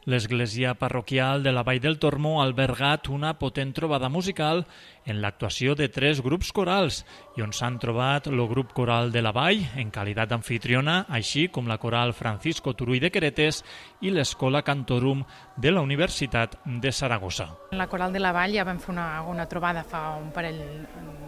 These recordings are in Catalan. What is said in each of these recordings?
L'església parroquial de la Vall del Tormo ha albergat una potent trobada musical en l'actuació de 3 grups corals i on s'han trobat el grup coral de la Vall en qualitat d'amfitriona, així com la coral Francisco Turull de Queretes i l'Escola Cantorum de la Universitat de Saragossa. En la coral de la Vall ja vam fer una trobada fa un parell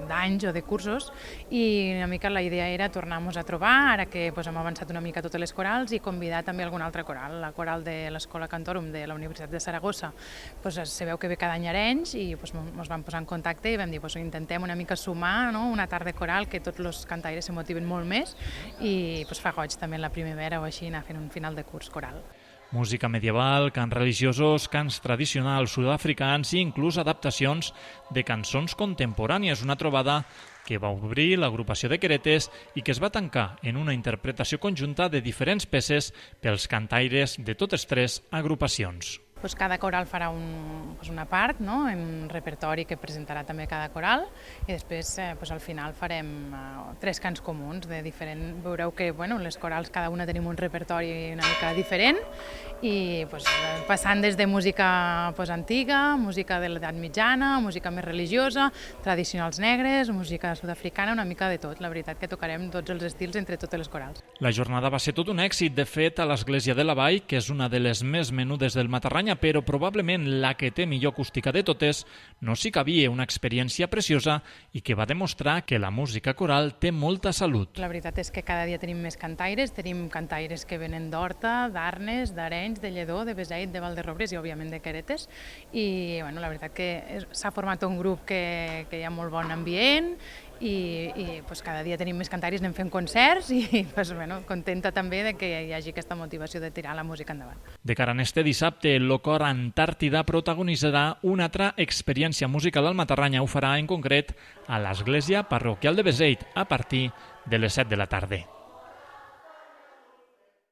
d'anys o de cursos i una mica la idea era tornar-nos a trobar, ara que hem avançat una mica totes les corals, i convidar també alguna altra coral, la coral de l'Escola Cantorum de la Universitat de Saragossa. Se veu que ve cada any a Arenys i ens vam posar en contacte i vam dir intentem una mica sumar una tarda coral, que tots els cantaires se motiven molt més, i fa goig també en la primavera o així anar fent un final de curs coral. Música medieval, cants religiosos, cants tradicionals sud-africans i inclús adaptacions de cançons contemporànies, una trobada que va obrir l'agrupació de Queretes i que es va tancar en una interpretació conjunta de diferents peces pels cantaires de totes 3 agrupacions. Cada coral farà una part en repertori que presentarà també cada coral, i després al final farem 3 cants comuns de diferent. Veureu que les corals cada una tenim un repertori una mica diferent, i passant des de música antiga, música de l'edat mitjana, música més religiosa, tradicionals negres, música sud-africana, una mica de tot. La veritat que tocarem tots els estils entre totes les corals. La jornada va ser tot un èxit. De fet, a l'Església de la Vall, que és una de les més menudes del Matarranya, però probablement la que té millor acústica de totes, no s'hi cabia, una experiència preciosa i que va demostrar que la música coral té molta salut. La veritat és que cada dia tenim més cantaires que venen d'Horta, d'Arnes, d'Arenys, de Lledó, de Beseit, de Valderrobres i òbviament de Queretes, i la veritat que s'ha format un grup que hi ha molt bon ambient, i cada dia tenim més cantaires, anem fent concerts i contenta també de que hi hagi aquesta motivació de tirar la música endavant. De cara a este dissabte, el Cor Antàrtida protagonitzarà una altra experiència musical al Matarranya. Ho farà en concret a l'Església Parroquial de Beseit a partir de les 7 de la tarda.